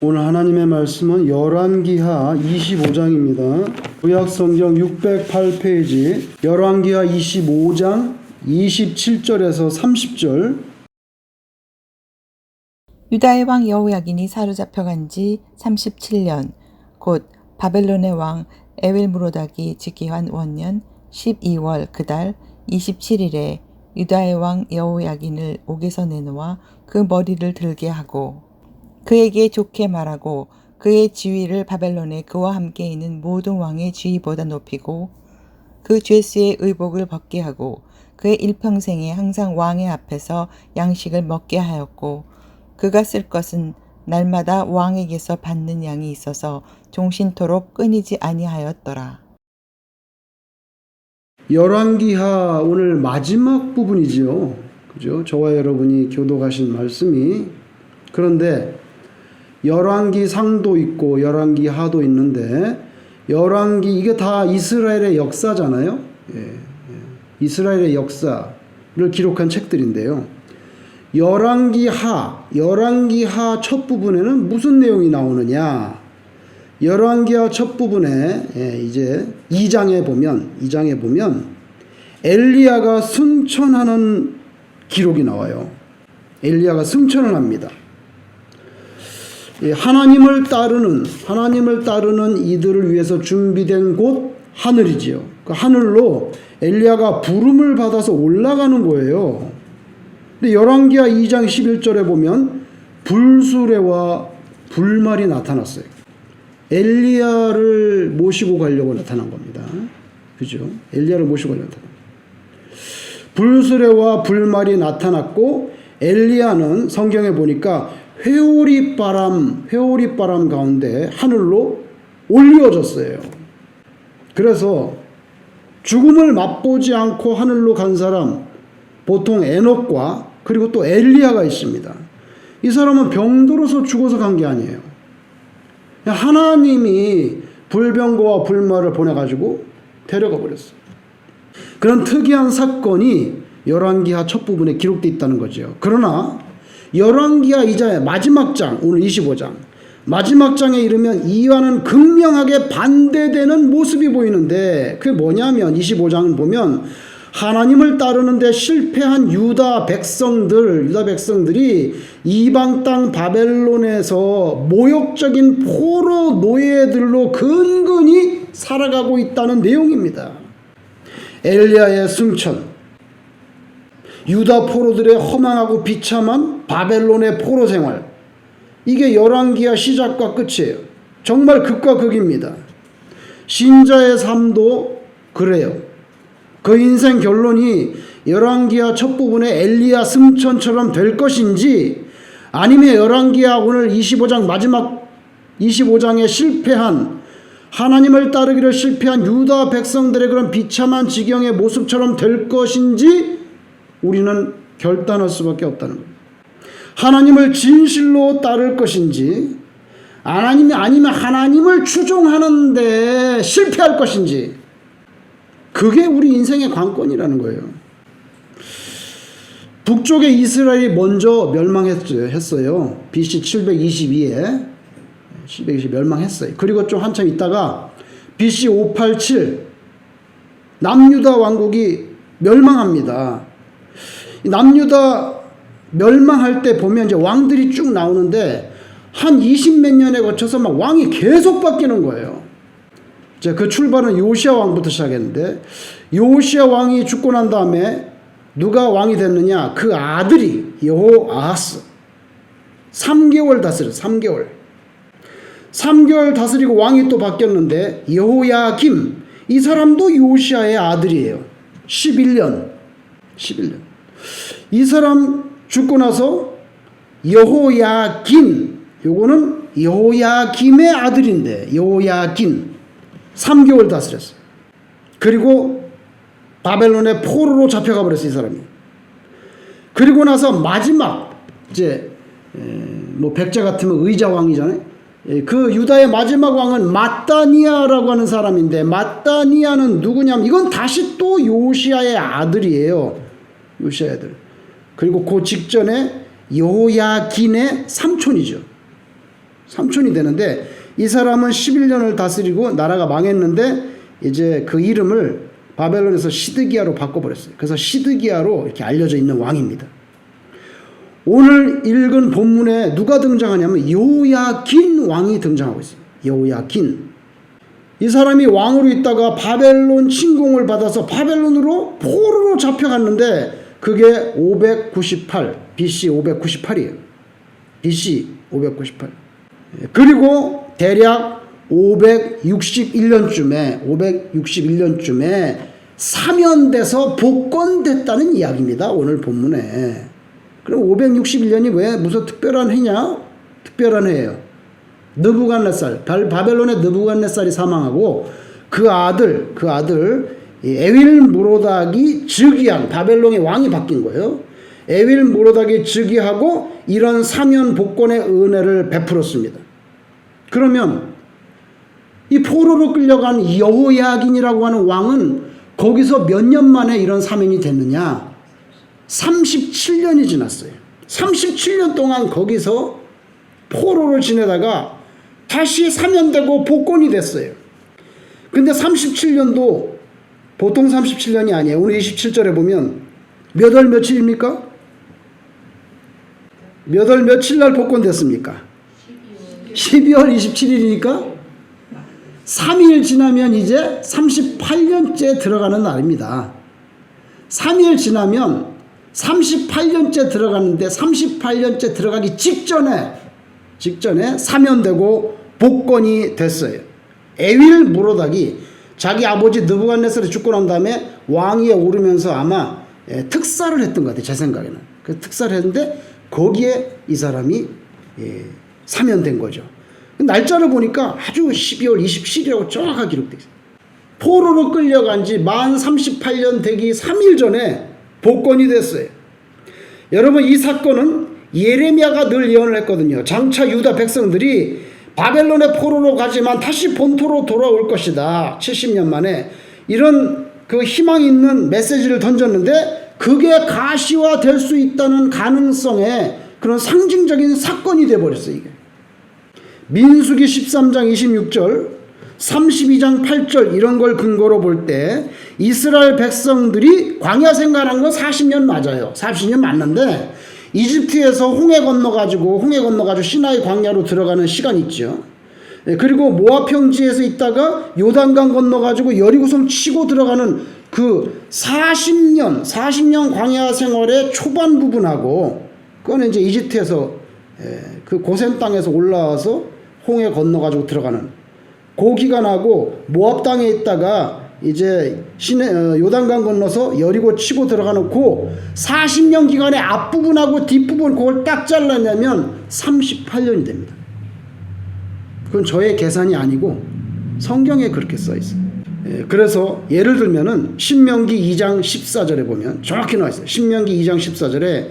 오늘 하나님의 말씀은 열왕기하 25장입니다. 구약성경 608페이지 열왕기하 25장 27절에서 30절. 유다의 왕 여호야긴이 사로잡혀간 지 37년 곧 바벨론의 왕 에윌무로닥이 즉위한 원년 12월 그달 27일에 유다의 왕 여호야긴을 옥에서 내놓아 그 머리를 들게 하고 그에게 좋게 말하고 그의 지위를 바벨론에 그와 함께 있는 모든 왕의 지위보다 높이고 그 죄수의 의복을 벗게 하고 그의 일평생에 항상 왕의 앞에서 양식을 먹게 하였고 그가 쓸 것은 날마다 왕에게서 받는 양이 있어서 종신토록 끊이지 아니하였더라. 열왕기하 오늘 마지막 부분이지요. 그죠? 저와 여러분이 교독하신 말씀이. 그런데 열왕기 상도 있고 열왕기 하도 있는데 열왕기 이게 다 이스라엘의 역사잖아요. 이스라엘의 역사를 기록한 책들인데요. 열왕기 하 첫 부분에는 무슨 내용이 나오느냐? 열왕기하 첫 부분에 이제 2장에 보면 엘리야가 승천하는 기록이 나와요. 엘리야가 승천을 합니다. 하나님을 따르는 이들을 위해서 준비된 곳 하늘이지요. 그 하늘로 엘리야가 부름을 받아서 올라가는 거예요. 근데 열왕기하 2장 11절에 보면 불수레와 불말이 나타났어요. 엘리야를 모시고 가려고 나타난 겁니다. 그죠? 엘리야를 모시고 가려고 나타난 겁니다. 불수레와 불말이 나타났고 엘리야는 성경에 보니까 회오리바람 가운데 하늘로 올려졌어요. 그래서 죽음을 맛보지 않고 하늘로 간 사람 보통 에녹과 그리고 또 엘리야가 있습니다. 이 사람은 병들어서 죽어서 간 게 아니에요. 하나님이 불병거와 불말을 보내가지고 데려가 버렸어요. 그런 특이한 사건이 열왕기하 첫 부분에 기록되어 있다는 거죠. 그러나 열왕기하 2장의 마지막 장, 오늘 25장 마지막 장에 이르면 이와는 극명하게 반대되는 모습이 보이는데 그게 뭐냐면 25장을 보면 하나님을 따르는데 실패한 유다 백성들이 이방 땅 바벨론에서 모욕적인 포로 노예들로 근근히 살아가고 있다는 내용입니다. 엘리야의 승천, 유다 포로들의 허망하고 비참한 바벨론의 포로 생활, 이게 열왕기하 시작과 끝이에요. 정말 극과 극입니다. 신자의 삶도 그래요. 그 인생 결론이 열왕기하 첫 부분에 엘리야 승천처럼 될 것인지 아니면 열왕기하 오늘 25장 마지막 25장에 실패한 하나님을 따르기를 실패한 유다 백성들의 그런 비참한 지경의 모습처럼 될 것인지 우리는 결단할 수밖에 없다는 겁니다. 하나님을 진실로 따를 것인지 아니면 하나님을 추종하는데 실패할 것인지 그게 우리 인생의 관건이라는 거예요. 북쪽의 이스라엘이 먼저 멸망했어요. BC 722에 멸망했어요. 그리고 좀 한참 있다가 BC 587 남유다 왕국이 멸망합니다. 남유다 멸망할 때 보면 이제 왕들이 쭉 나오는데 한 20몇 년에 거쳐서 막 왕이 계속 바뀌는 거예요. 자, 그 출발은 요시야 왕부터 시작했는데 요시야 왕이 죽고 난 다음에 누가 왕이 됐느냐? 그 아들이 여호아하스 3개월 다스렸어요. 3개월 다스리고 왕이 또 바뀌었는데 여호야김 이 사람도 요시야의 아들이에요. 11년 이 사람 죽고 나서 여호야긴 요거는 여호야김의 아들인데 여호야긴 3개월 다스렸어요. 그리고 바벨론의 포로로 잡혀가 버렸어요, 이 사람이. 그리고 나서 마지막 이제 뭐 백제 같으면 의자 왕이잖아요. 그 유다의 마지막 왕은 마따니아라고 하는 사람인데 마따니아는 누구냐면 이건 다시 또 요시야의 아들이에요. 요시야의 아들. 그리고 그 직전에 여호야긴의 삼촌이죠. 삼촌이 되는데 이 사람은 11년을 다스리고 나라가 망했는데 이제 그 이름을 바벨론에서 시드기야로 바꿔버렸어요. 그래서 시드기야로 이렇게 알려져 있는 왕입니다. 오늘 읽은 본문에 누가 등장하냐면 여호야긴 왕이 등장하고 있어요. 여호야긴. 이 사람이 왕으로 있다가 바벨론 침공을 받아서 바벨론으로 포로로 잡혀갔는데 그게 598, BC 598이에요. BC 598. 그리고 대략 561년쯤에 사면돼서 복권됐다는 이야기입니다. 오늘 본문에. 그럼 561년이 왜 무슨 특별한 해냐? 특별한 해예요. 느부갓네살, 바벨론의 느부갓네살이 사망하고 그 아들 에윌 무로닥이 즉위한, 바벨론의 왕이 바뀐 거예요. 에윌 무로닥이 즉위하고 이런 사면 복권의 은혜를 베풀었습니다. 그러면 이 포로로 끌려간 여호야긴이라고 하는 왕은 거기서 몇 년 만에 이런 사면이 됐느냐? 37년이 지났어요. 37년 동안 거기서 포로로 지내다가 다시 사면되고 복권이 됐어요. 근데 37년도 보통 37년이 아니에요. 오늘 27절에 보면 몇 월 며칠입니까? 몇 월 며칠 날 복권됐습니까? 12월 27일이니까 3일 지나면 이제 38년째 들어가는 날입니다. 3일 지나면 38년째 들어가는데 38년째 들어가기 직전에 사면되고 복권이 됐어요. 에윌 무로닥이 자기 아버지 느부갓네살이 죽고 난 다음에 왕위에 오르면서 아마 특사를 했던 것 같아요. 제 생각에는. 그 특사를 했는데 거기에 이 사람이 사면된 거죠. 날짜를 보니까 아주 12월 27일이라고 정확하게 기록되어 있어요. 포로로 끌려간 지 만 38년 되기 3일 전에 복권이 됐어요. 여러분, 이 사건은 예레미야가 늘 예언을 했거든요. 장차 유다 백성들이 바벨론의 포로로 가지만 다시 본토로 돌아올 것이다. 70년 만에 이런 그 희망 있는 메시지를 던졌는데 그게 가시화될 수 있다는 가능성의 그런 상징적인 사건이 되어버렸어요. 이게 민수기 13장 26절 32장 8절 이런 걸 근거로 볼 때 이스라엘 백성들이 광야 생활한 건 40년 맞아요. 40년 맞는데 이집트에서 홍해 건너가지고 시나이 광야로 들어가는 시간이 있죠. 그리고 모압 평지에서 있다가 요단강 건너가지고 여리고성 치고 들어가는 그 40년 광야 생활의 초반 부분하고 그거는 이제 이집트에서 그 고센 땅에서 올라와서 홍해 건너가지고 들어가는 그 기간하고 모압 땅에 있다가 이제 요단강 건너서 여리고 치고 들어가는 그 40년 기간의 앞부분하고 뒷부분 그걸 딱 잘랐냐면 38년이 됩니다. 그건 저의 계산이 아니고 성경에 그렇게 써 있어요. 그래서 예를 들면은 신명기 2장 14절에 보면 정확히 나와 있어요. 신명기 2장 14절에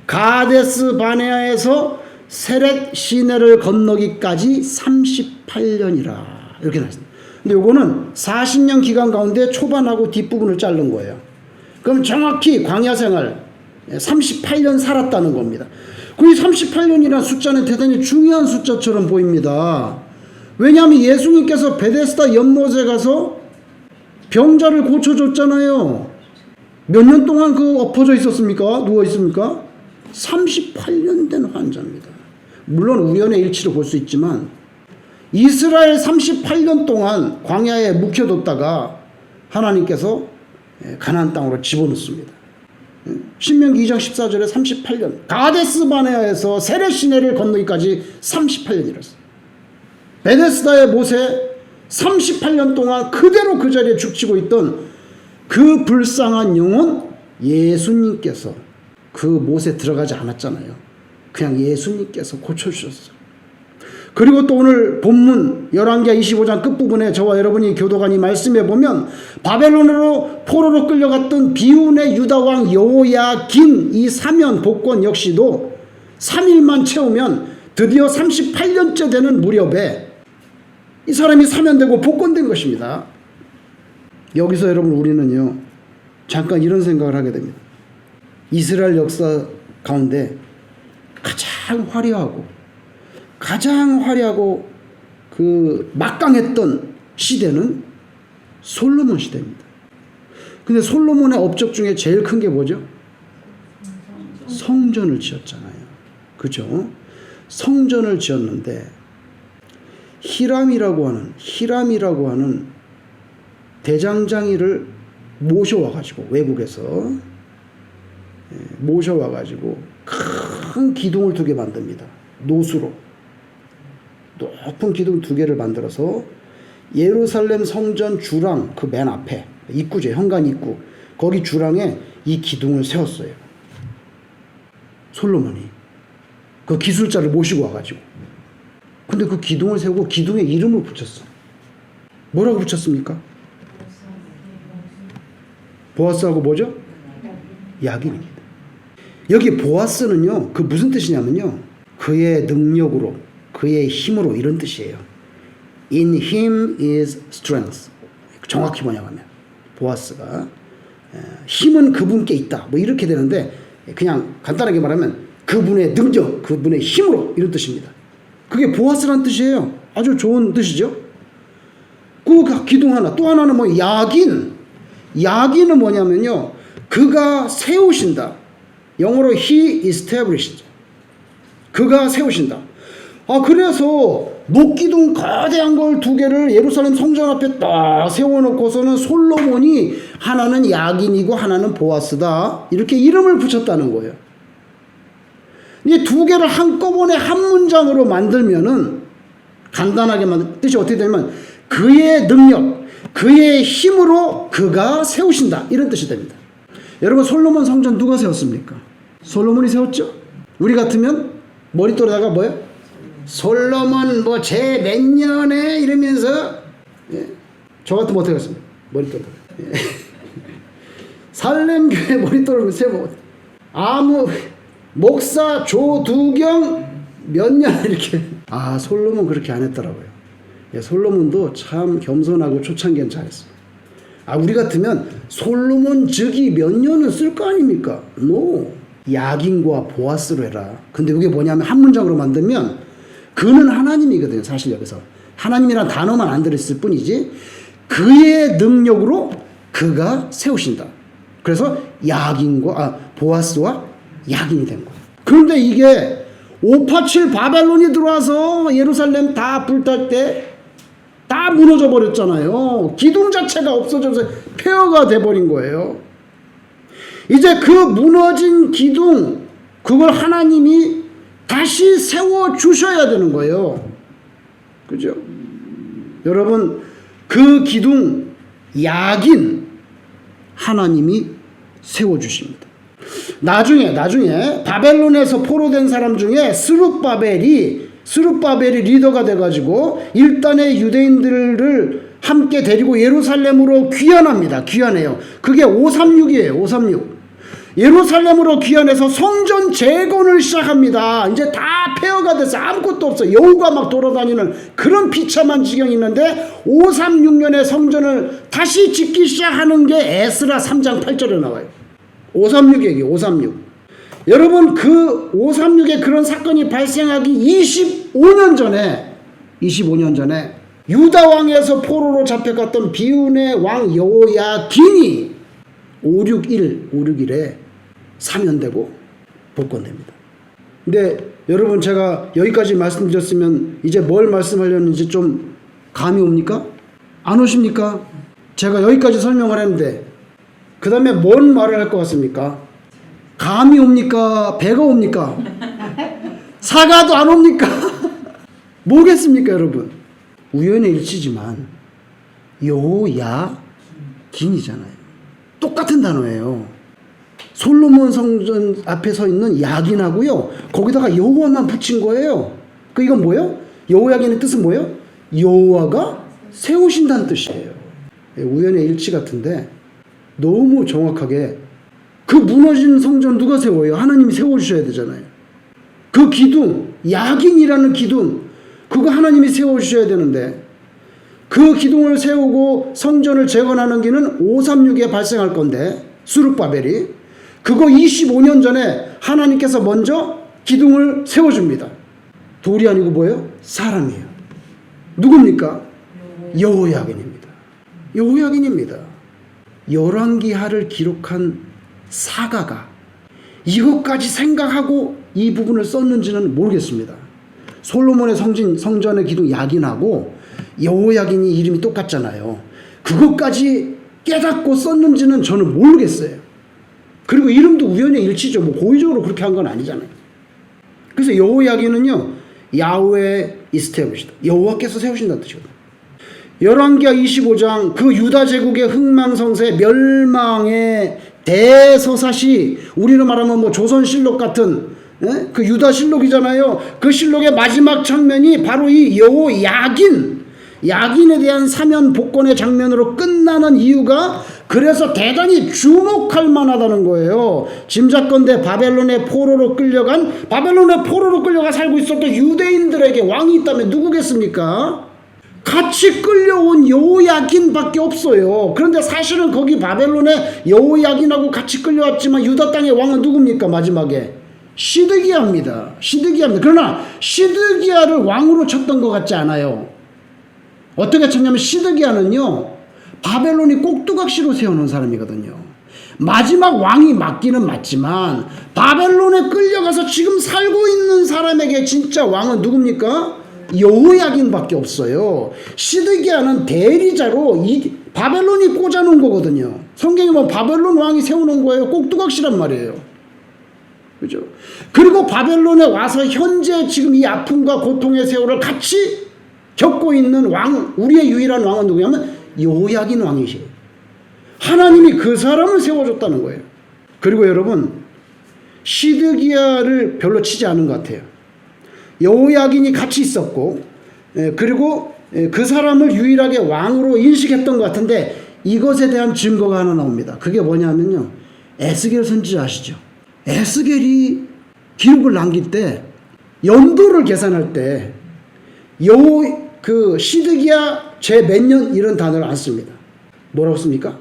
가데스 바네아에서 세렛 시내를 건너기까지 38년이라 이렇게 나와 있습니다. 근데 요거는 40년 기간 가운데 초반하고 뒷부분을 자른 거예요. 그럼 정확히 광야 생활 38년 살았다는 겁니다. 그 38년이라는 숫자는 대단히 중요한 숫자처럼 보입니다. 왜냐하면 예수님께서 베데스다 연못에 가서 병자를 고쳐줬잖아요. 몇 년 동안 그 엎어져 있었습니까? 누워 있습니까? 38년 된 환자입니다. 물론 우연의 일치로 볼 수 있지만 이스라엘 38년 동안 광야에 묵혀뒀다가 하나님께서 가나안 땅으로 집어넣습니다. 신명기 2장 14절에 38년 가데스 바네아에서 세렛 시내를 건너기까지 38년이랬어요. 베데스다의 못에 38년 동안 그대로 그 자리에 죽치고 있던 그 불쌍한 영혼 예수님께서 그 못에 들어가지 않았잖아요. 그냥 예수님께서 고쳐주셨어요. 그리고 또 오늘 본문 열왕기하 25장 끝부분에 저와 여러분이 교도관 이 말씀해 보면 바벨론으로 포로로 끌려갔던 비운의 유다왕 여호야긴 이 사면 복권 역시도 3일만 채우면 드디어 38년째 되는 무렵에 이 사람이 사면되고 복권된 것입니다. 여기서 여러분 우리는요 잠깐 이런 생각을 하게 됩니다. 이스라엘 역사 가운데 가장 화려하고 가장 화려하고 그 막강했던 시대는 솔로몬 시대입니다. 근데 솔로몬의 업적 중에 제일 큰 게 뭐죠? 성전을 지었잖아요. 그죠? 성전을 지었는데 히람이라고 하는 대장장이를 모셔와가지고 외국에서 모셔와가지고 큰 기둥을 2개 만듭니다. 노수로 높은 기둥 2개를 만들어서 예루살렘 성전 주랑 그 맨 앞에 입구죠. 현관 입구 거기 주랑에 이 기둥을 세웠어요. 솔로몬이 그 기술자를 모시고 와가지고. 근데 그 기둥을 세우고 기둥에 이름을 붙였어. 뭐라고 붙였습니까? 보아스하고 뭐죠? 야긴입니다. 여기 보아스는요, 그 무슨 뜻이냐면요, 그의 능력으로, 그의 힘으로, 이런 뜻이에요. In him is strength. 정확히 뭐냐면 보아스가 힘은 그분께 있다, 뭐 이렇게 되는데, 그냥 간단하게 말하면 그분의 능력, 그분의 힘으로, 이런 뜻입니다. 그게 보아스란 뜻이에요. 아주 좋은 뜻이죠. 그 기둥 하나, 또 하나는 뭐 야긴은 뭐냐면요, 그가 세우신다. 영어로 he established. 그가 세우신다. 그래서 녹기둥 거대한 걸 2개를 예루살렘 성전 앞에 딱 세워놓고서는 솔로몬이 하나는 야긴이고 하나는 보아스다, 이렇게 이름을 붙였다는 거예요. 이 2개를 한꺼번에 한 문장으로 만들면은, 간단하게 만든 뜻이 어떻게 되냐면 그의 능력, 그의 힘으로 그가 세우신다, 이런 뜻이 됩니다. 여러분, 솔로몬 성전 누가 세웠습니까? 솔로몬이 세웠죠. 우리 같으면 머릿돌에다가 뭐예요? 솔로몬 뭐 제 몇 년에 이러면서, 저 같으면 어떻게 하겠습니까? 머릿돌에다가 살렘교회 머릿돌을 세워 아무 목사 조두경 몇 년 이렇게. 솔로몬 그렇게 안 했더라고요. 솔로몬도 참 겸손하고 초창기엔 잘했어. 우리 같으면 솔로몬 즉위 몇 년은 쓸 거 아닙니까? 야긴과 보아스로 해라. 근데 이게 뭐냐면 한 문장으로 만들면 그는 하나님이거든요. 사실 여기서 하나님이란 단어만 안 들었을 뿐이지 그의 능력으로 그가 세우신다. 그래서 보아스와 야긴이 된 거예요. 그런데 이게 587 바벨론이 들어와서 예루살렘 다 불탈 때 다 무너져 버렸잖아요. 기둥 자체가 없어져서 폐허가 돼버린 거예요. 이제 그 무너진 기둥, 그걸 하나님이 다시 세워주셔야 되는 거예요. 그죠? 여러분, 그 기둥, 야긴, 하나님이 세워주십니다. 나중에 바벨론에서 포로된 사람 중에 스룹바벨이 리더가 돼가지고 일단의 유대인들을 함께 데리고 예루살렘으로 귀환해요. 그게 536이에요. 536. 예루살렘으로 귀환해서 성전 재건을 시작합니다. 이제 다 폐허가 돼서 아무것도 없어. 여우가 막 돌아다니는 그런 비참한 지경이 있는데 536년에 성전을 다시 짓기 시작하는 게 에스라 3장 8절에 나와요. 536 얘기, 536. 여러분, 그 536에 그런 사건이 발생하기 25년 전에 유다 왕에서 포로로 잡혀갔던 비운의 왕 여호야긴이 561에 사면되고 복권됩니다. 근데 여러분, 제가 여기까지 말씀드렸으면 이제 뭘 말씀하려는지 좀 감이 옵니까? 안 오십니까? 제가 여기까지 설명을 했는데 그 다음에 뭔 말을 할 것 같습니까? 감이 옵니까? 배가 옵니까? 사과도 안 옵니까? 뭐겠습니까, 여러분? 우연의 일치지만 여호야긴이잖아요. 똑같은 단어예요. 솔로몬 성전 앞에 서 있는 야긴하고요, 거기다가 여호와만 붙인 거예요. 이건 뭐예요? 여호야긴의 뜻은 뭐예요? 여호와가 세우신다는 뜻이에요. 우연의 일치 같은데 너무 정확하게 그 무너진 성전 누가 세워요? 하나님이 세워주셔야 되잖아요. 그 기둥, 야긴이라는 기둥, 그거 하나님이 세워주셔야 되는데 그 기둥을 세우고 성전을 재건하는 기는 536에 발생할 건데, 스룹바벨이 그거 25년 전에 하나님께서 먼저 기둥을 세워줍니다. 돌이 아니고 뭐예요? 사람이에요. 누굽니까? 여호야긴입니다. 여호야긴입니다. 열왕기하를 기록한 사가가 이것까지 생각하고 이 부분을 썼는지는 모르겠습니다. 솔로몬의 성전의 기둥 야긴하고 여호야긴이 이름이 똑같잖아요. 그것까지 깨닫고 썼는지는 저는 모르겠어요. 그리고 이름도 우연의 일치죠. 뭐 고의적으로 그렇게 한 건 아니잖아요. 그래서 여호야긴은요, 야훼 이스테블리시다, 여호와께서 세우신다는 뜻이거든요. 열왕기하 25장 그 유다 제국의 흥망성쇠 멸망의 대서사시, 우리로 말하면 뭐 조선실록 같은 그 유다실록이잖아요. 그 실록의 마지막 장면이 바로 이 야긴에 대한 사면 복권의 장면으로 끝나는 이유가 그래서 대단히 주목할 만하다는 거예요. 짐작건대 바벨론의 포로로 끌려가 살고 있었던 유대인들에게 왕이 있다면 누구겠습니까? 같이 끌려온 여호야긴밖에 없어요. 그런데 사실은 거기 바벨론의 여호야긴하고 같이 끌려왔지만 유다 땅의 왕은 누굽니까? 마지막에 시드기야입니다. 그러나 시드기야를 왕으로 쳤던 것 같지 않아요. 어떻게 쳤냐면 시드기야는요, 바벨론이 꼭두각시로 세워놓은 사람이거든요. 마지막 왕이 맞기는 맞지만 바벨론에 끌려가서 지금 살고 있는 사람에게 진짜 왕은 누굽니까? 여호야긴밖에 없어요. 시드기야는 대리자로 바벨론이 꽂아놓은 거거든요. 성경에 보면 바벨론 왕이 세워놓은 거예요. 꼭두각시란 말이에요. 그죠? 그리고 바벨론에 와서 현재 지금 이 아픔과 고통의 세월을 같이 겪고 있는 왕, 우리의 유일한 왕은 누구냐면 여호야긴 왕이시에요. 하나님이 그 사람을 세워줬다는 거예요. 그리고 여러분, 시드기야를 별로 치지 않은 것 같아요. 여호야긴이 같이 있었고, 그리고 그 사람을 유일하게 왕으로 인식했던 것 같은데, 이것에 대한 증거가 하나 나옵니다. 그게 뭐냐면요, 에스겔 선지자 아시죠? 에스겔이 기록을 남길 때 연도를 계산할 때 시드기야 제 몇 년 이런 단어를 안 씁니다. 뭐라고 씁니까?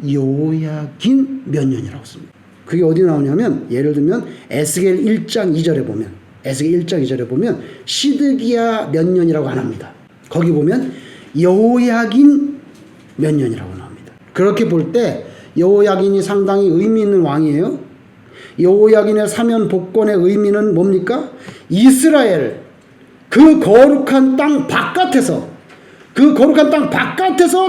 여호야긴 몇 년이라고 씁니다. 그게 어디 나오냐면, 예를 들면 에스겔 1장 2절에 보면 시드기야 몇 년이라고 안 합니다. 거기 보면 여호야긴 몇 년이라고 나옵니다. 그렇게 볼 때 여호야긴이 상당히 의미 있는 왕이에요. 여호야긴의 사면 복권의 의미는 뭡니까? 이스라엘 그 거룩한 땅 바깥에서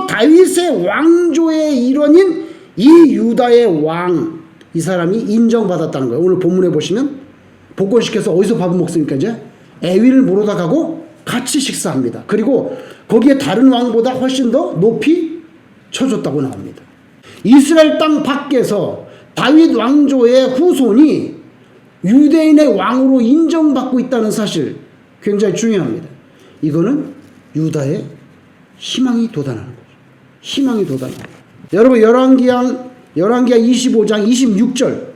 다윗의 왕조의 일원인 이 유다의 왕, 이 사람이 인정받았다는 거예요. 오늘 본문에 보시면 복권시켜서 어디서 밥을 먹습니까? 이제 에윌 무로다 가고 같이 식사합니다. 그리고 거기에 다른 왕보다 훨씬 더 높이 쳐줬다고 나옵니다. 이스라엘 땅 밖에서 다윗 왕조의 후손이 유대인의 왕으로 인정받고 있다는 사실, 굉장히 중요합니다. 이거는 유다의 희망이 돋아나는 거죠. 여러분, 열왕기하 25장 26절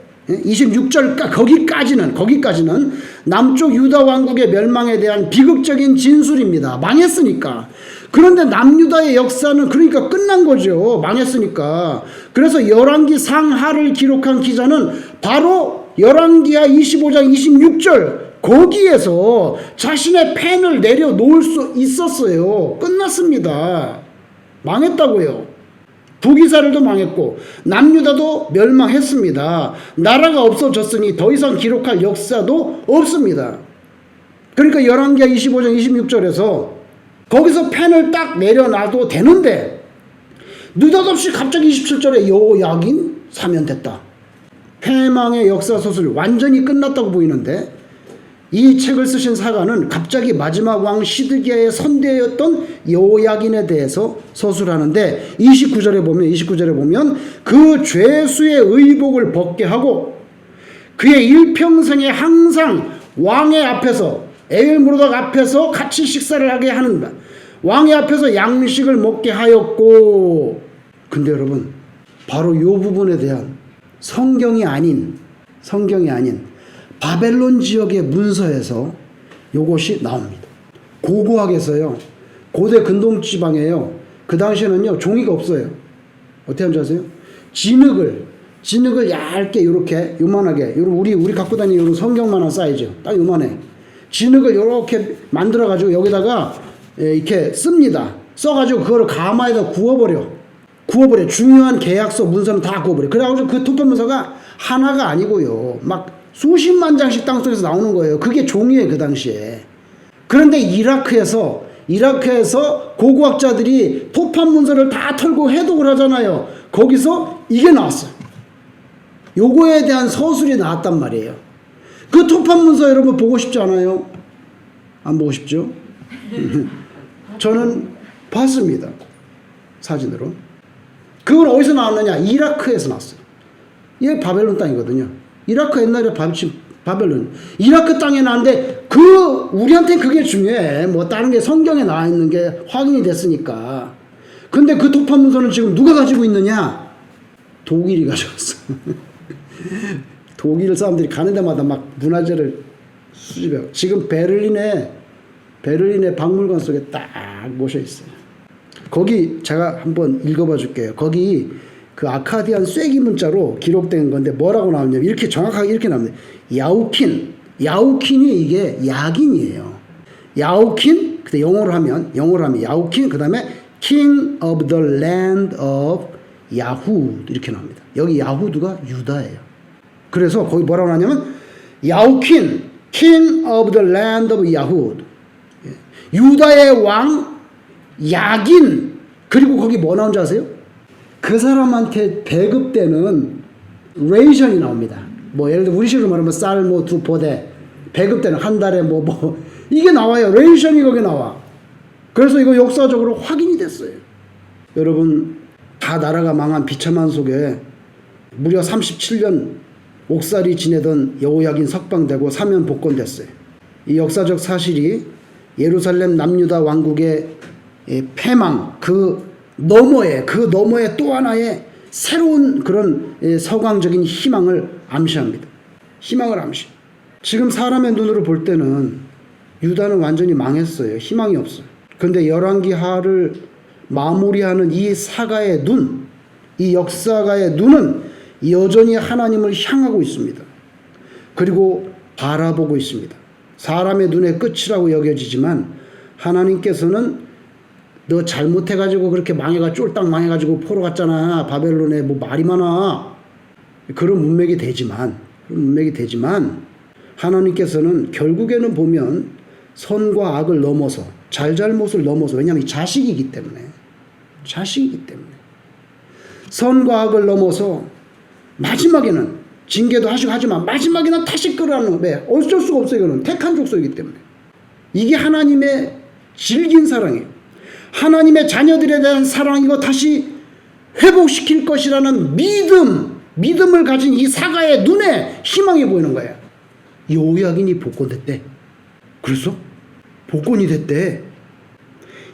거기까지는 남쪽 유다 왕국의 멸망에 대한 비극적인 진술입니다. 망했으니까. 그런데 남유다의 역사는 그러니까 끝난 거죠. 망했으니까. 그래서 열왕기 상하를 기록한 기자는 바로 열왕기하 25장 26절 거기에서 자신의 펜을 내려놓을 수 있었어요. 끝났습니다. 망했다고요. 북이스라엘도 망했고 남유다도 멸망했습니다. 나라가 없어졌으니 더 이상 기록할 역사도 없습니다. 그러니까 열왕기하 25장 26절에서 거기서 펜을 딱 내려놔도 되는데 느닷없이 갑자기 27절에 여호야긴 사면됐다. 패망의 역사서술 완전히 끝났다고 보이는데, 이 책을 쓰신 사가는 갑자기 마지막 왕 시드기야의 선대였던 여호야긴에 대해서 서술하는데 29절에 보면 그 죄수의 의복을 벗게 하고 그의 일평생에 항상 왕의 앞에서, 에일무로닥 앞에서 같이 식사를 하게 하는다. 왕의 앞에서 양식을 먹게 하였고. 근데 여러분, 바로 이 부분에 대한 성경이 아닌 바벨론 지역의 문서에서 요것이 나옵니다. 고고학에서요, 고대 근동지방에요, 그 당시에는요 종이가 없어요. 어떻게 하는지 아세요? 진흙을 얇게 요렇게 요만하게, 우리 갖고 다니는 요런 성경만한 사이즈, 딱 요만해. 진흙을 이렇게 만들어가지고 여기다가 이렇게 씁니다. 써가지고 그거를 가마에다 구워버려. 중요한 계약서 문서는 다 구워버려. 그래가지고 그 투표 문서가 하나가 아니고요. 막 수십만 장씩 땅속에서 나오는 거예요. 그게 종이에요, 그 당시에. 그런데 이라크에서 고고학자들이 토판 문서를 다 털고 해독을 하잖아요. 거기서 이게 나왔어요. 요거에 대한 서술이 나왔단 말이에요. 그 토판 문서 여러분 보고 싶지 않아요? 안 보고 싶죠? 저는 봤습니다. 사진으로. 그건 어디서 나왔느냐? 이라크에서 나왔어요. 이게 바벨론 땅이거든요. 이라크 옛날에 바벨론. 이라크 땅에 나왔는데 우리한테는 그게 중요해. 뭐 다른 게 성경에 나와 있는 게 확인이 됐으니까. 근데 그 토판 문서는 지금 누가 가지고 있느냐? 독일이 가져왔어. 독일 사람들이 가는 데마다 막 문화재를 수집해요. 지금 베를린의 박물관 속에 딱 모셔 있어요. 거기 제가 한번 읽어봐 줄게요. 거기 그 아카디안 쐐기 문자로 기록된 건데 뭐라고 나오냐면 이렇게 정확하게 이렇게 나옵니다. 야우킨이 이게 야긴이에요. 야우킨, 그때 영어로 하면 야우킨, 그 다음에 King of the Land of 야후드 이렇게 나옵니다. 여기 야후드가 유다예요. 그래서 거기 뭐라고 하냐면 야우킨, King of the Land of 야후드, 유다의 왕 야긴. 그리고 거기 뭐 나온 줄 아세요? 그 사람한테 배급되는 레이션이 나옵니다. 뭐 예를 들어 우리식으로 말하면 쌀 뭐 2포대 배급되는 한 달에 뭐 이게 나와요. 레이션이 거기 나와. 그래서 이거 역사적으로 확인이 됐어요. 여러분, 다 나라가 망한 비참한 속에 무려 37년 옥살이 지내던 여호야긴 석방되고 사면 복권됐어요. 이 역사적 사실이 예루살렘 남유다 왕국의 패망, 그 너머에 또 하나의 새로운 그런 서광적인 희망을 암시합니다. 희망을 암시. 지금 사람의 눈으로 볼 때는 유다는 완전히 망했어요. 희망이 없어요. 그런데 열왕기하를 마무리하는 이 사가의 눈, 이 역사가의 눈은 여전히 하나님을 향하고 있습니다. 그리고 바라보고 있습니다. 사람의 눈의 끝이라고 여겨지지만 하나님께서는 너 잘못해가지고 그렇게 쫄딱 망해가지고 포로 갔잖아. 바벨론에 뭐 말이 많아. 그런 문맥이 되지만 하나님께서는 결국에는 보면 선과 악을 넘어서 잘잘못을 넘어서, 왜냐하면 자식이기 때문에 선과 악을 넘어서 마지막에는 징계도 하시고 하지만 마지막에는 다시 끌어안는. 왜? 어쩔 수가 없어요. 이거는 택한 족속이기 때문에. 이게 하나님의 질긴 사랑이에요. 하나님의 자녀들에 대한 사랑이고 다시 회복시킬 것이라는 믿음을 가진 이 사가의 눈에 희망이 보이는 거예요. 여호야긴이 복권됐대. 그래서 복권이 됐대.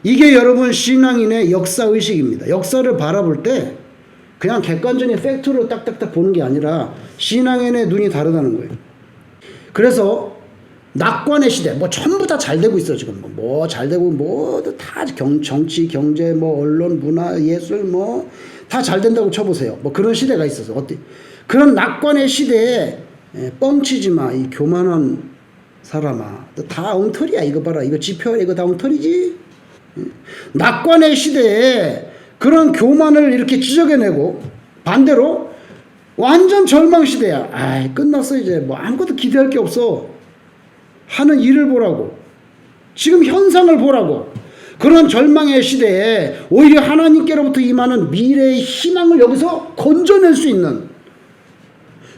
이게 여러분 신앙인의 역사의식입니다. 역사를 바라볼 때 그냥 객관적인 팩트로 딱딱딱 보는 게 아니라 신앙인의 눈이 다르다는 거예요. 그래서 낙관의 시대, 뭐 전부 다 잘 되고 있어 지금. 뭐 잘 되고 뭐 다 정치, 경제, 뭐 언론, 문화, 예술 뭐 다 잘 된다고 쳐보세요. 뭐 그런 시대가 있어서 어때? 그런 낙관의 시대에 뻥치지 마, 이 교만한 사람아. 다 엉터리야. 이거 봐라, 이거 지표, 이거 다 엉터리지. 낙관의 시대에 그런 교만을 이렇게 지적해내고 반대로 완전 절망 시대야. 아이, 끝났어 이제. 뭐 아무것도 기대할 게 없어 하는 일을 보라고. 지금 현상을 보라고. 그런 절망의 시대에 오히려 하나님께로부터 임하는 미래의 희망을 여기서 건져낼 수 있는.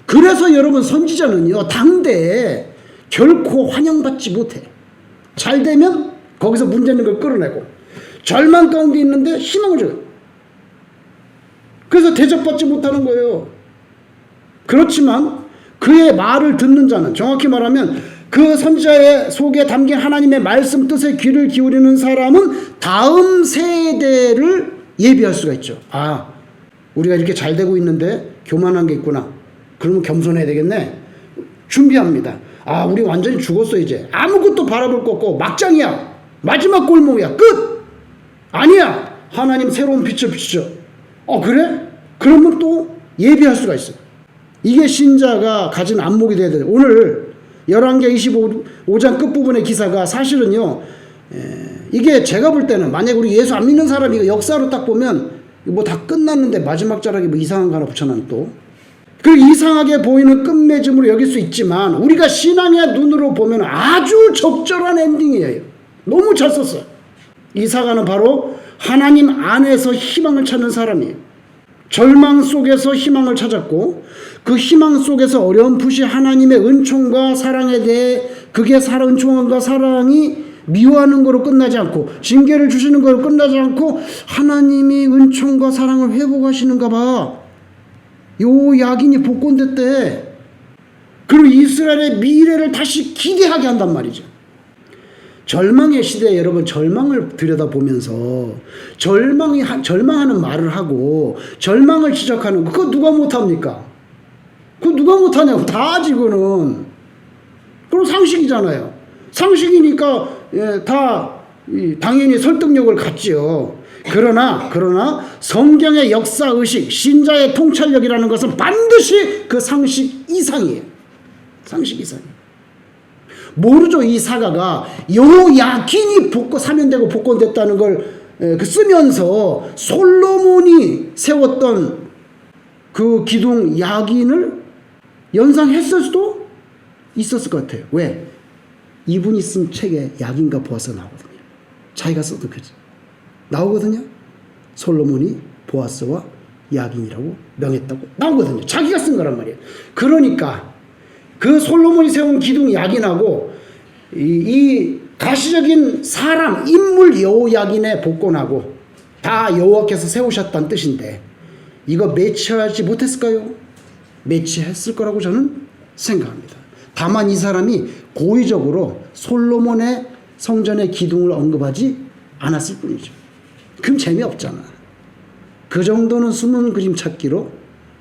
그래서 여러분, 선지자는요 당대에 결코 환영받지 못해. 잘 되면 거기서 문제 있는 걸 끌어내고, 절망 가운데 있는데 희망을 줘요. 그래서 대접받지 못하는 거예요. 그렇지만 그의 말을 듣는 자는, 정확히 말하면 그 선지자의 속에 담긴 하나님의 말씀 뜻에 귀를 기울이는 사람은 다음 세대를 예비할 수가 있죠. 아, 우리가 이렇게 잘 되고 있는데 교만한 게 있구나. 그러면 겸손해야 되겠네. 준비합니다. 아, 우리 완전히 죽었어 이제. 아무것도 바라볼 거 없고 막장이야. 마지막 골목이야. 끝. 아니야. 하나님 새로운 빛을 비추죠. 그래? 그러면 또 예비할 수가 있어요. 이게 신자가 가진 안목이 돼야 돼요. 오늘 열왕기하 25장 끝부분의 기사가 사실은요, 이게 제가 볼 때는 만약에 우리 예수 안 믿는 사람이 역사로 딱 보면 뭐 다 끝났는데 마지막 자락에 뭐 이상한 거 하나 붙여놔 또. 그 이상하게 보이는 끝맺음으로 여길 수 있지만 우리가 신앙의 눈으로 보면 아주 적절한 엔딩이에요. 너무 잘 썼어요. 이사가는 바로 하나님 안에서 희망을 찾는 사람이에요. 절망 속에서 희망을 찾았고 그 희망 속에서 어렴풋이 하나님의 은총과 사랑에 대해 그게 은총과 사랑이 미워하는 거로 끝나지 않고 징계를 주시는 거로 끝나지 않고 하나님이 은총과 사랑을 회복하시는가 봐. 요 야긴이 복권됐대. 그리고 이스라엘의 미래를 다시 기대하게 한단 말이죠. 절망의 시대에 여러분 절망을 들여다보면서 절망하는 말을 하고 절망을 지적하는 거 그거 누가 못합니까? 그거 누가 못하냐고. 다 하지 그거는. 그럼 상식이잖아요. 상식이니까 당연히 설득력을 갖지요. 그러나 성경의 역사의식, 신자의 통찰력이라는 것은 반드시 그 상식 이상이에요. 상식 이상이에요. 모르죠. 이 사가가 여호야긴이 사면되고 복권됐다는 걸 쓰면서 솔로몬이 세웠던 그 기둥 야긴을 연상했을 수도 있었을 것 같아요. 왜? 이분이 쓴 책에 야긴과 보아스가 나오거든요. 자기가 써도 그지 나오거든요. 솔로몬이 보아스와 야긴이라고 명했다고 나오거든요. 자기가 쓴 거란 말이에요. 그러니까 그 솔로몬이 세운 기둥 야긴하고 이 가시적인 사람 인물 여호야긴의 복권하고 다 여호와께서 세우셨다는 뜻인데 이거 매치하지 못했을까요? 매치했을 거라고 저는 생각합니다. 다만 이 사람이 고의적으로 솔로몬의 성전의 기둥을 언급하지 않았을 뿐이죠. 그럼 재미없잖아. 그 정도는 숨은 그림 찾기로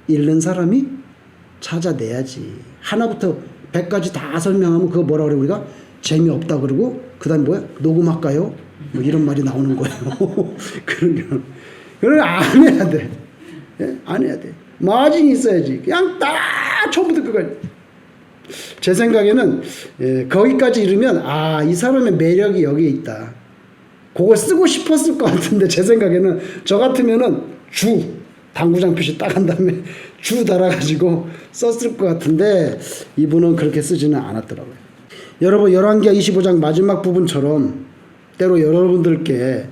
읽는 사람이 찾아내야지. 하나부터 100까지 다 설명하면 그거 뭐라 그래 우리가? 재미없다 그러고 그 다음에 뭐야? 녹음할까요? 뭐 이런 말이 나오는 거예요. 그런 안 해야 돼. 안 해야 돼. 마진이 있어야지. 그냥 딱 처음부터 끝까지. 제 생각에는 거기까지 이르면 이 사람의 매력이 여기에 있다. 그걸 쓰고 싶었을 것 같은데 제 생각에는 저 같으면은 당구장 표시 딱 한 다음에 달아가지고 썼을 것 같은데 이분은 그렇게 쓰지는 않았더라고요. 여러분 열왕기하 25장 마지막 부분처럼 때로 여러분들께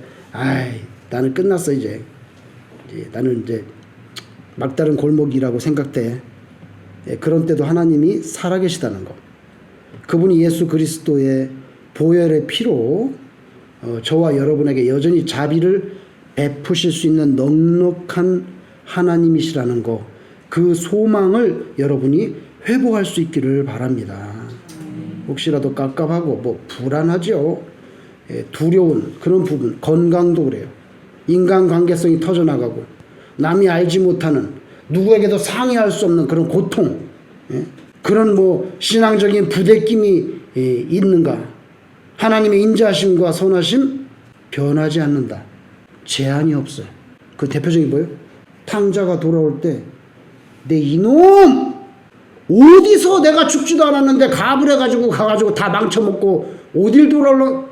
나는 끝났어 이제 나는 이제 막다른 골목이라고 생각돼. 그런 때도 하나님이 살아계시다는 것. 그분이 예수 그리스도의 보혈의 피로 저와 여러분에게 여전히 자비를 베푸실 수 있는 넉넉한 하나님이시라는 것. 그 소망을 여러분이 회복할 수 있기를 바랍니다. 혹시라도 깝깝하고 불안하죠. 두려운 그런 부분. 건강도 그래요. 인간관계성이 터져나가고 남이 알지 못하는 누구에게도 상의할 수 없는 그런 고통, 그런 신앙적인 부대낌이 있는가? 하나님의 인자하심과 선하심 변하지 않는다. 제한이 없어요. 그 대표적인 뭐예요? 탕자가 돌아올 때 내 이놈 어디서 내가 죽지도 않았는데 가불해가지고 가가지고 다 망쳐먹고 어딜 돌아올라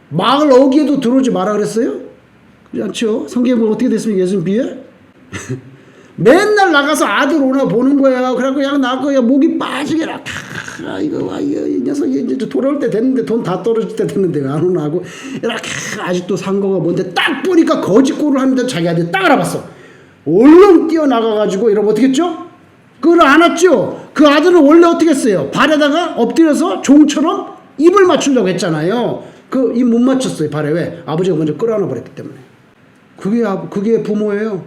마을 어귀에도 들어오지 마라 그랬어요? 그렇지 않죠? 성경에 보면 어떻게 됐습니까? 예수님 비에? 맨날 나가서 아들 오나 보는 거야. 그래갖고 그냥 나가 목이 빠지게라. 이거 이 녀석이 이제 돌아올 때 됐는데 돈 다 떨어질 때 됐는데 왜 안 오나 하고 이렇게 아직도 산 거가 뭔데 딱 보니까 거짓골을 하는데 자기 아들이 딱 알아봤어. 얼른 뛰어나가가지고 이러면 어떻게 했죠? 그걸 안았죠. 그 아들은 원래 어떻게 했어요? 발에다가 엎드려서 종처럼 입을 맞추려고 했잖아요. 그 입 못 맞췄어요. 발에 왜? 아버지가 먼저 끌어안아 버렸기 때문에. 그게 부모예요.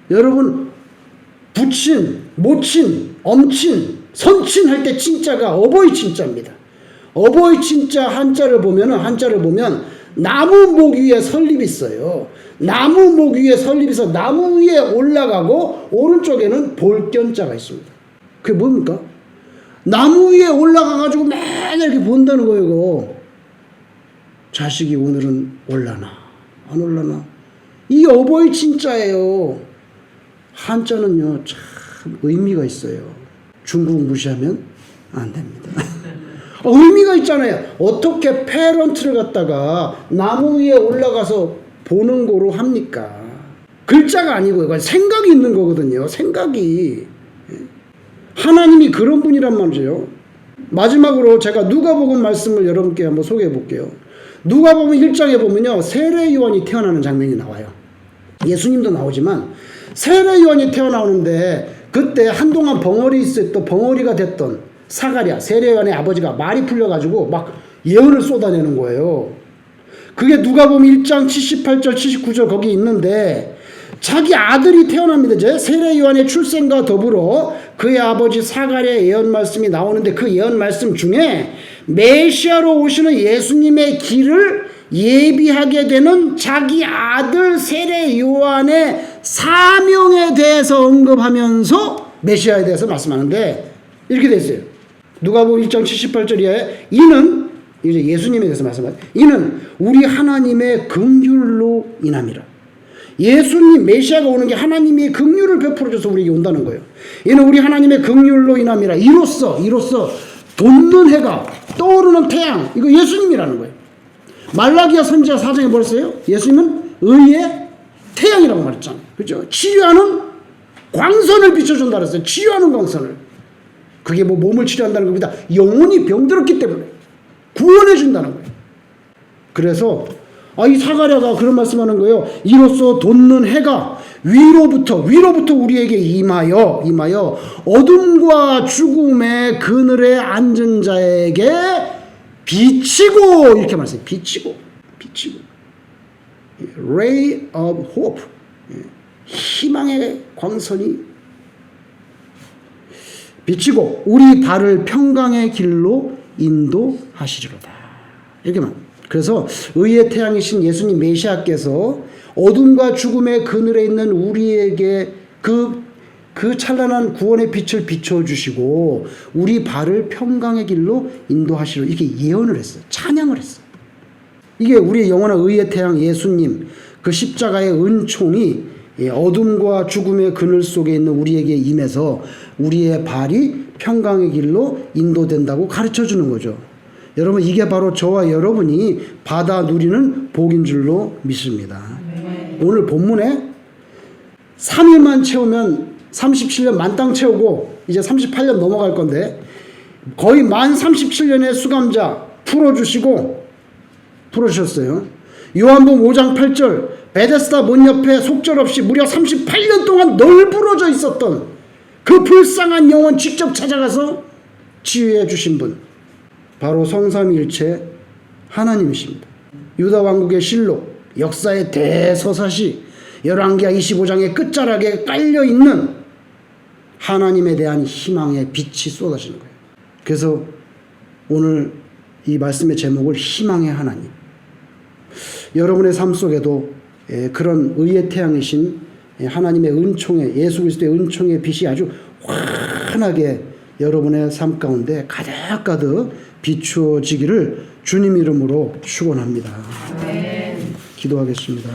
여러분 부친, 모친, 엄친, 선친 할 때 친자가 어버이 친자입니다. 어버이 친자 한자를 보면 나무 목 위에 설립이 있어요. 나무 목 위에 설립해서 나무 위에 올라가고 오른쪽에는 볼견자가 있습니다. 그게 뭡니까? 나무 위에 올라가가지고 맨날 이렇게 본다는 거예요. 이거. 자식이 오늘은 올라나 안 올라나. 이 어버이 친자예요. 한자는요 참 의미가 있어요. 중국 무시하면 안 됩니다. 의미가 있잖아요. 어떻게 페런트를 갖다가 나무 위에 올라가서 보는 거로 합니까? 글자가 아니고 이건 생각이 있는 거거든요. 생각이. 하나님이 그런 분이란 말이죠. 마지막으로 제가 누가복음 말씀을 여러분께 한번 소개해 볼게요. 누가복음 1장에 보면요, 세례 요한이 태어나는 장면이 나와요. 예수님도 나오지만 세례 요한이 태어나오는데 그때 한동안 벙어리가 됐던 사가랴, 세례 요한의 아버지가 말이 풀려가지고 막 예언을 쏟아내는 거예요. 그게 누가복음 1장 78절 79절 거기 있는데 자기 아들이 태어납니다. 이제 세례 요한의 출생과 더불어 그의 아버지 사가랴의 예언 말씀이 나오는데 그 예언 말씀 중에 메시아로 오시는 예수님의 길을 예비하게 되는 자기 아들 세례 요한의 사명에 대해서 언급하면서 메시아에 대해서 말씀하는데 이렇게 돼 있어요. 누가복음 1장 78절에 이는 이제 예수님에 대해서 말씀합니다. 이는 우리 하나님의 긍휼로 인함이라. 예수님 메시아가 오는 게 하나님이 긍휼을 베풀어줘서 우리에게 온다는 거예요. 이는 우리 하나님의 긍휼로 인함이라. 이로써 돋는 해가 떠오르는 태양, 이거 예수님이라는 거예요. 말라기야 선지자 4장에 뭐랬어요? 예수님은 의의 태양이라고 말했잖아요. 그렇죠? 치유하는 광선을 비춰준다 그랬어요. 치유하는 광선을. 그게 뭐 몸을 치료한다는 겁니다. 영혼이 병들었기 때문에 구원해 준다는 거예요. 그래서 이 사가랴가 그런 말씀하는 거예요. 이로써 돋는 해가 위로부터 우리에게 임하여 어둠과 죽음의 그늘에 앉은 자에게 비치고, 이렇게 말했어요. 비치고 Ray of Hope, 희망의 광선이 비치고 우리 발을 평강의 길로 인도하시리로다. 이렇게만. 그래서 의의 태양이신 예수님 메시아께서 어둠과 죽음의 그늘에 있는 우리에게 그 찬란한 구원의 빛을 비춰주시고 우리 발을 평강의 길로 인도하시려, 이렇게 예언을 했어요. 찬양을 했어요. 이게 우리의 영원한 의의 태양 예수님 그 십자가의 은총이 어둠과 죽음의 그늘 속에 있는 우리에게 임해서 우리의 발이 평강의 길로 인도된다고 가르쳐 주는 거죠. 여러분, 이게 바로 저와 여러분이 받아 누리는 복인 줄로 믿습니다. 오늘 본문에 3일만 채우면 37년 만땅 채우고 이제 38년 넘어갈 건데 거의 만 37년의 수감자 풀어주셨어요. 요한복음 5장 8절 베데스다 문 옆에 속절없이 무려 38년 동안 널브러져 있었던 그 불쌍한 영혼 직접 찾아가서 치유해 주신 분, 바로 성삼위일체 하나님이십니다. 유다 왕국의 실록, 역사의 대서사시, 열왕기하 25장의 끝자락에 깔려있는 하나님에 대한 희망의 빛이 쏟아지는 거예요. 그래서 오늘 이 말씀의 제목을 희망의 하나님. 여러분의 삶 속에도 그런 의의 태양이신 하나님의 은총의, 예수 그리스도의 은총의 빛이 아주 환하게 여러분의 삶 가운데 가득가득 비추어지기를 주님 이름으로 축원합니다. 기도하겠습니다.